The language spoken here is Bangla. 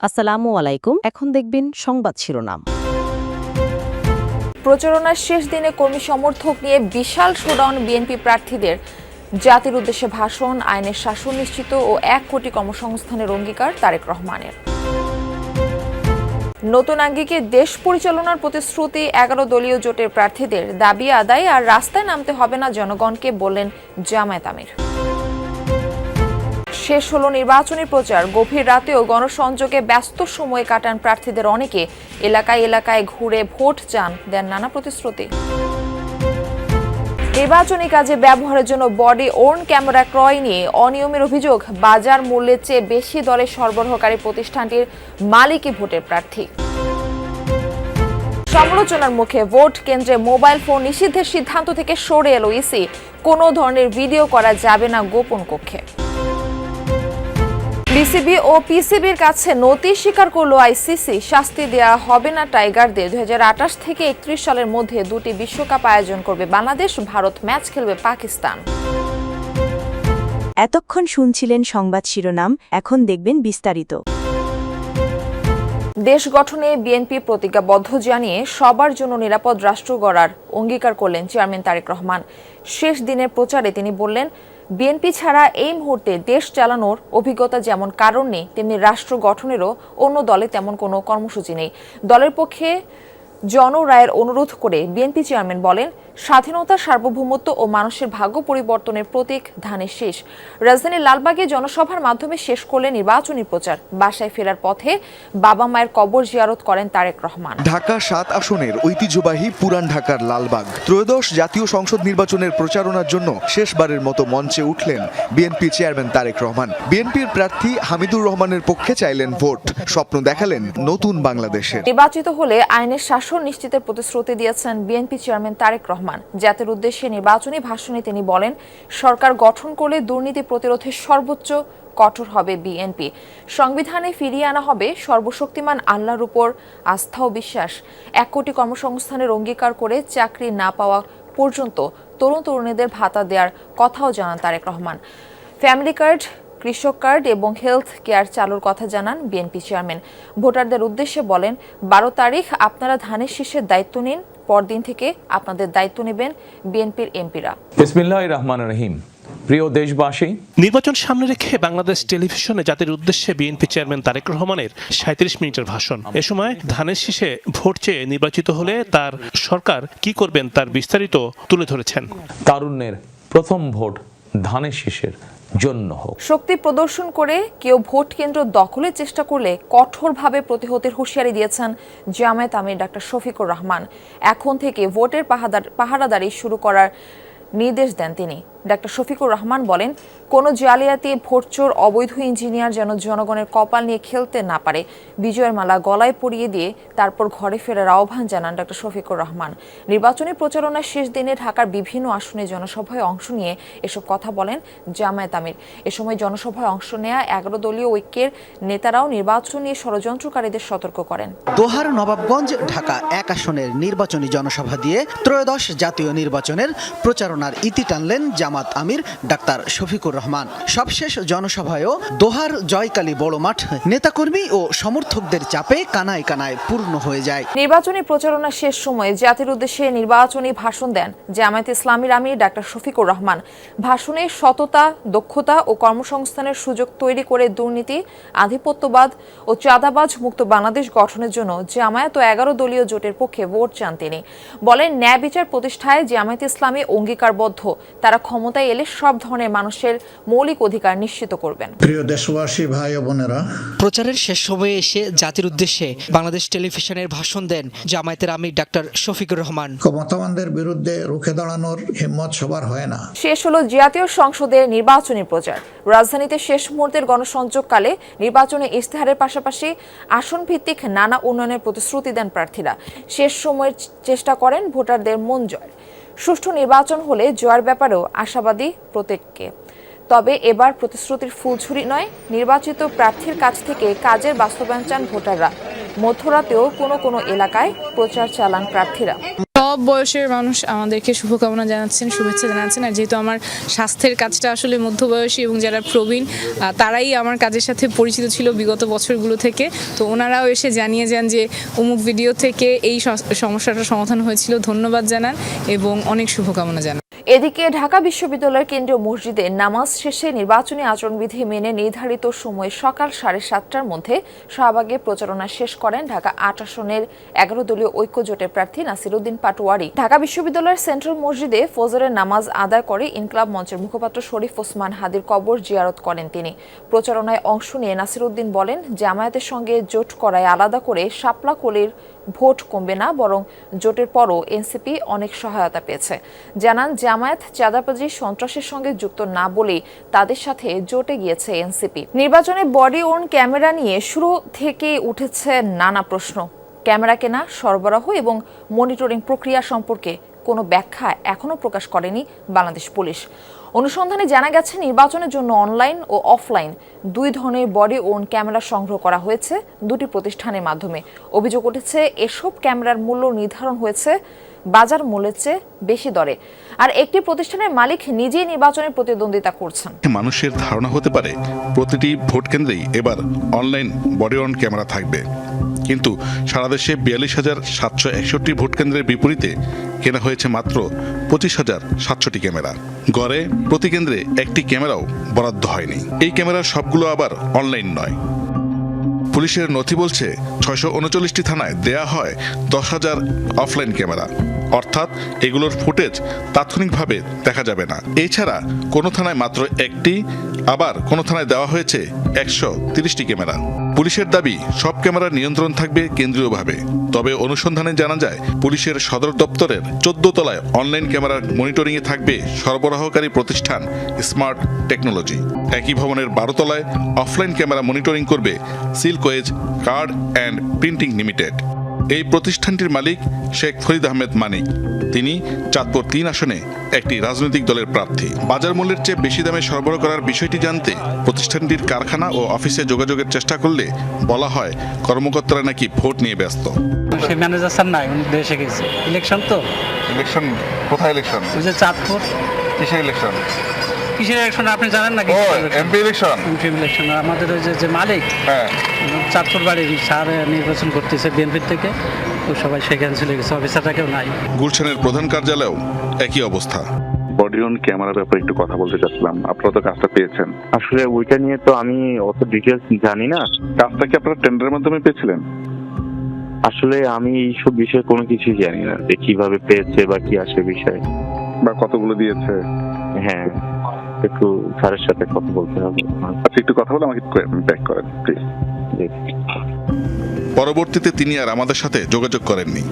আসসালামু আলাইকুম। এখন দেখবেন সংবাদ শিরোনাম। প্রচারণার শেষ দিনে কর্মী সমর্থক নিয়ে বিশাল শোডাউন বিএনপি প্রার্থীদের। জাতির উদ্দেশ্যে ভাষণ, আইনের শাসন নিশ্চিত ও 1 কোটি কর্মসংস্থানের অঙ্গীকার তারেক রহমানের। নতুন আঙ্গিকে দেশ পরিচালনার প্রতিশ্রুতি 11 দলীয় জোটের প্রার্থীদের। দাবি আদায় আর রাস্তায় নামতে হবে না জনগণকে, বললেন জামায়াত আমির। শেষ হলো নির্বাচনী প্রচার। গভীর রাতেও গণসংযোগে ব্যস্ত সময়ে কাটান প্রার্থীদের অনেকে। এলাকায় এলাকায় ঘুরে ভোট চান, দেন নানা প্রতিশ্রুতি। নির্বাচনী কাজে ব্যবহারের জন্য বডি ওর্ন ক্যামেরা ক্রয় নিয়ে অনিয়মের অভিযোগ। বাজার মূল্যের চেয়ে বেশি দরে সরবরাহকারী প্রতিষ্ঠানটির মালিকই ভোটের প্রার্থী। সমালোচনার মুখে ভোট কেন্দ্রে মোবাইল ফোন নিষিদ্ধের সিদ্ধান্ত থেকে সরে এলো ইসি। কোনো ধরনের ভিডিও করা যাবে না গোপন কক্ষে। বিসিবি ও পিসিবির কাছে নথি স্বীকার করল আইসিসি। শাস্তি দেওয়া হবে না টাইগারদের। 2028 থেকে 31 সালের মধ্যে 2টি বিশ্বকাপ আয়োজন করবে বাংলাদেশ। ভারত ম্যাচ খেলবে পাকিস্তান। এতক্ষণ শুনছিলেন সংবাদ শিরোনাম, এখন দেখবেন বিস্তারিত। দেশ গঠনে বিএনপি প্রতিজ্ঞাবদ্ধ জানিয়ে সবার জন্য নিরাপদ রাষ্ট্র গড়ার অঙ্গীকার করলেন চেয়ারম্যান তারেক রহমান। শেষ দিনের প্রচারে তিনি বললেন, বিএনপি ছাড়া এই মুহূর্তে দেশ চালানোর অভিজ্ঞতা যেমন কারণ নেই, তেমনি রাষ্ট্র গঠনেরও অন্য দলে তেমন কোনো কর্মসূচি নেই। দলের পক্ষে জনরায়ের অনুরোধ করে বিএনপি চেয়ারম্যান বলেন, স্বাধীনতা, সার্বভৌমত্ব ও মানুষের ভাগ্য পরিবর্তনের প্রতীক ধানের শীষ। রাজধানীর লালবাগে জনসভার মাধ্যমে শেষ করলেন নির্বাচনী প্রচার। বাসায় ফেরার পথে বাবা মায়ের কবর জিয়ারত করেন তারেক রহমান। ঢাকা 7 আসনের ঐতিহ্যবাহী পুরান ঢাকার লালবাগ ত্রয়োদশ জাতীয় সংসদ নির্বাচনের প্রচারণার জন্য শেষবারের মতো মঞ্চে উঠলেন বিএনপি চেয়ারম্যান তারেক রহমান। বিএনপির প্রার্থী হামিদুর রহমানের পক্ষে চাইলেন ভোট, স্বপ্ন দেখালেন নতুন বাংলাদেশের। নির্বাচিত হলে আইনের শাসন নিশ্চিতের প্রতিশ্রুতি দিয়েছেন বিএনপি চেয়ারম্যান তারেক রহমান। জাতির উদ্দেশ্যে নির্বাচনী ভাষণে তিনি বলেন, সরকার গঠন করলে দুর্নীতি প্রতিরোধে সর্বোচ্চ কঠোর হবে বিএনপি। সংবিধানে ফিরিয়ে আনা হবে সর্বশক্তিমান আল্লাহর উপর আস্থা ও বিশ্বাস। 1 কোটি কর্মসংস্থানের অঙ্গীকার করে চাকরি না পাওয়া পর্যন্ত তরুণ তরুণীদের ভাতা দেওয়ার কথাও জানান তারেক রহমান। ফ্যামিলি কার্ড, কৃষক কার্ড এবং হেলথ কেয়ার চালুর কথা জানান বিএনপি চেয়ারম্যান। ভোটারদের উদ্দেশ্যে বলেন, 12 তারিখ আপনারা ধানের শীষের দায়িত্ব নিন, পরদিন থেকে আপনাদের দায়িত্ব নেবেন বিএনপির এমপিরা। বিসমিল্লাহির রহমানির রহিম। প্রিয় দেশবাসী, নির্বাচন সামনে রেখে বাংলাদেশ টেলিভিশনে জাতির উদ্দেশ্যে বিএনপি চেয়ারম্যান তারেক রহমানের 37 মিনিটের ভাষণ। এ সময় ধানের শীষে ভোট চেয়ে নির্বাচিত হলে তার সরকার কি করবেন তার বিস্তারিত তুলে ধরেছেন। তারুণ্যের প্রথম ভোট ধানের শীষের জন্য হোক। শক্তি প্রদর্শন করে কেউ ভোট কেন্দ্র দখলের চেষ্টা করলে কঠোরভাবে প্রতিহতের হুঁশিয়ারি দিয়েছেন জামায়াত আমির ডাক্তার শফিকুর রহমান। এখন থেকে ভোটের পাহারাদারি শুরু করার নির্দেশ দেন তিনি। ডাক্তার শফিকুর রহমান বলেন, কোনো জালিয়াতি, ভোটচোর, অবৈধ ইঞ্জিনিয়ার যেন জনগণের কপাল নিয়ে খেলতে না পারে। বিজয়ের মালা গলায় পরিয়ে দিয়ে তারপর ঘরে ফেরার আহ্বান জানান ডাক্তার শফিকুর রহমান। নির্বাচনী প্রচারণার শেষ দিনে ঢাকার বিভিন্ন আসনে জনসভায় অংশ নিয়ে এসব কথা বলেন জামায়াত আমির। এ সময় জনসভায় অংশ নেয়া 11 দলীয় ঐক্যের নেতারাও নির্বাচন নিয়ে ষড়যন্ত্রকারীদের সতর্ক করেন। দোহার নবাবগঞ্জ ঢাকা 1 আসনের নির্বাচনী জনসভা দিয়ে ত্রয়োদশ জাতীয় নির্বাচনের প্রচারণার ইতি টানলেন জামায়াত আমির ডাক্তার শফিকুর রহমান। সবশেষ জনসভায়ও দোহার জয়কালী বড় মাঠ নেতাকর্মী ও সমর্থকদের চাপে কানায় কানায় পূর্ণ হয়ে যায়। নির্বাচনী প্রচারণার শেষ সময়ে জাতির উদ্দেশ্যে নির্বাচনী ভাষণ দেন জামায়াত ইসলামীর আমির ডাক্তার শফিকুর রহমান। ভাষণে সততা, দক্ষতা ও কর্মসংস্থানের সুযোগ তৈরি করে দুর্নীতি, আধিপত্যবাদ ও চাঁদাবাজ মুক্ত বাংলাদেশ গঠনের জন্য জামায়াত ও 11 দলীয় জোটের পক্ষে ভোট চান তিনি। বলেন, ন্যায় বিচার প্রতিষ্ঠায় জামায়াত ইসলামী অঙ্গীকারবদ্ধ। তারা ক্ষমতায় এলে সব ধরনের মানুষের মৌলিক অধিকার নিশ্চিত করবেন। প্রিয় দেশবাসী, ভাই ও বোনেরা, প্রচারের শেষ সময়ে এসে জাতির উদ্দেশ্যে বাংলাদেশ টেলিভিশনের ভাষণ দেন জামায়াতের আমির ডাক্তার শফিকুর রহমান। ক্ষমতাবানদের বিরুদ্ধে রুখে দাঁড়ানোর হিম্মত সবার হয় না। শেষ হলো জাতীয় সংসদের নির্বাচনী প্রচার। রাজধানীতে শেষ মুহূর্তের গণসংযোগকালে নির্বাচনী ইশতেহারের পাশাপাশি আসন ভিত্তিক নানা উন্নয়নের প্রতিশ্রুতি দেন প্রার্থীরা। শেষ সময়ের চেষ্টা করেন ভোটারদের মন জয়। সুষ্ঠু নির্বাচন হলে জয়ের ব্যাপারেও আশাবাদী প্রত্যেককে। তবে এবার প্রতিশ্রুতির ফুলঝুরি নয়, নির্বাচিত প্রার্থীর কাছ থেকে কাজের বাস্তবায়ন চান ভোটাররা। মধ্যরাতেও কোনো এলাকায় প্রচার চালান প্রার্থীরা। সব বয়সের মানুষ আমাদেরকে শুভকামনা জানাচ্ছেন, শুভেচ্ছা জানাচ্ছেন। আর যেহেতু আমার স্বাস্থ্যের কাজটা আসলে মধ্যবয়সী এবং যারা প্রবীণ তারাই আমার কাজের সাথে পরিচিত ছিল বিগত বছরগুলো থেকে, তো ওনারাও এসে জানিয়ে যান যে অমুক ভিডিও থেকে এই সমস্যাটার সমাধান হয়েছিল, ধন্যবাদ জানান এবং অনেক শুভকামনা জানান। এদিকে ঢাকা বিশ্ববিদ্যালয়ের কেন্দ্রীয় মসজিদে নামাজ শেষে নির্বাচনী আচরণবিধি মেনে নির্ধারিত সময়ে সকাল 7:30টার মধ্যে শাহবাগে প্রচারণা শেষ করেন ঢাকা 8 আসনের 11 দলীয় ঐক্য জোটের প্রার্থী নাসিরউদ্দিন পাটোয়ারি। ঢাকা বিশ্ববিদ্যালয়ের সেন্ট্রাল মসজিদে ফজরের নামাজ আদায় করে ইনকলাব মঞ্চের মুখপাত্র শরীফ ওসমান হাদির কবর জিয়ারত করেন তিনি। প্রচারণায় অংশ নিয়ে নাসিরউদ্দিন বলেন, জামায়াতের সঙ্গে জোট করায় আলাদা করে শাপলা কলির ভোট কমবে না, বরং জোটের পরও এনসিপি অনেক সহায়তা পেয়েছে। জানান, জামায়াত চাঁদাবাজি সন্ত্রাসের সঙ্গে যুক্ত না বলেই তাদের সাথে জোটে গিয়েছে এনসিপি। নির্বাচনে বডি ওন ক্যামেরা নিয়ে শুরু থেকে উঠেছে নানা প্রশ্ন। ক্যামেরা কেনা, সরবরাহ এবং মনিটরিং প্রক্রিয়া সম্পর্কে কোনো ব্যাখ্যা এখনও প্রকাশ করেনি বাংলাদেশ পুলিশ। অনুসন্ধানে জানা গেছে, নির্বাচনের জন্য অনলাইন ও অফলাইন দুই ধরনের বডি ওন ক্যামেরা সংগ্রহ করা হয়েছে দুটি প্রতিষ্ঠানের মাধ্যমে। অভিযোগ উঠেছে, এসব ক্যামেরার মূল্য নির্ধারণ হয়েছে বাজার মূল্যের চেয়ে বেশি দরে। আর একটি প্রতিষ্ঠানের মালিক নিজেই নির্বাচনে প্রতিদ্বন্দ্বিতা করছেন। মানুষের ধারণা হতে পারে প্রতিটি ভোট কেন্দ্রেই এবার অনলাইন বডি ওন ক্যামেরা থাকবে, কিন্তু সারা দেশে 42,761 ভোট কেন্দ্রের বিপরীতে কেনা হয়েছে মাত্র 25,700টি ক্যামেরা। গড়ে প্রতি কেন্দ্রে একটি ক্যামেরাও বরাদ্দ হয়নি। এই ক্যামেরার সবগুলো আবার অনলাইন নয়। পুলিশের নথি বলছে 639টি থানায় দেয়া হয় 10,000 অফলাইন ক্যামেরা, অর্থাৎ এগুলোর ফুটেজ তাৎক্ষণিকভাবে দেখা যাবে না। এছাড়া কোনো থানায় মাত্র একটি, আবার কোনো থানায় দেওয়া হয়েছে 130টি ক্যামেরা। পুলিশের দাবি, সব ক্যামেরার নিয়ন্ত্রণ থাকবে কেন্দ্রীয়ভাবে। তবে অনুসন্ধানে জানা যায়, পুলিশের সদর দপ্তরের 14 তলায় অনলাইন ক্যামেরার মনিটরিংয়ে থাকবে সরবরাহকারী প্রতিষ্ঠান স্মার্ট টেকনোলজি। একই ভবনের 12 তলায় অফলাইন ক্যামেরা মনিটরিং করবে সিল্কওয়েজ কার্ড অ্যান্ড প্রিন্টিং লিমিটেড। এই প্রতিষ্ঠানটির মালিক শেখ ফরিদ আহমেদ মানিক। তিনি চাঁদপুর 3 আসনে একটি রাজনৈতিক দলের প্রার্থী। বাজার মূল্যের চেয়ে বেশি দামে সরবরাহ করার বিষয়টি জানতে প্রতিষ্ঠানটির কারখানা ও অফিসে যোগাযোগের চেষ্টা করলে বলা হয়, কর্মকর্তারা নাকি ভোট নিয়ে ব্যস্ত। ম্যানেজার স্যার নাই, উনি দেশে গেছে। ইলেকশন তো। ইলেকশন কোথায়? ইলেকশন ওই যে চাঁদপুর। কিসের ইলেকশন? কিসের ইলেকশন আপনি জানেন না? MP election. MP election. আমাদের ওই যে মালিক, হ্যাঁ, চাঁদপুর বাড়ির স্যার নির্বাচন করতেছে বিএনপির থেকে, তো সবাই সেখানে চলে গেছে, অফিসারটা কেউ নাই। গুলশানের প্রধান কার্যালয়েও একই অবস্থা। বডি ওন ক্যামেরার ব্যাপারে একটু কথা বলতে চাচ্ছিলাম। আপনারা তো কাজটা পেয়েছেন, আসলে ওইটা নিয়ে তো আমি অত ডিটেলস জানি না। কাজটা কি আপনারা টেন্ডারের মাধ্যমে পেয়েছিলেন? আসলে আমি এইসব বিষয়ে কোনো কিছুই জানি না, যে কিভাবে পেয়েছে বা কি আসে বিষয় বা কতগুলো দিয়েছে। হ্যাঁ, একটু স্যারের সাথে কথা বলতে হবে। আচ্ছা, একটু কথা বলে আমাকে ব্যাক করেন প্লিজ। পরবর্তীতে তিনি আর আমাদের সাথে যোগাযোগ করেননি।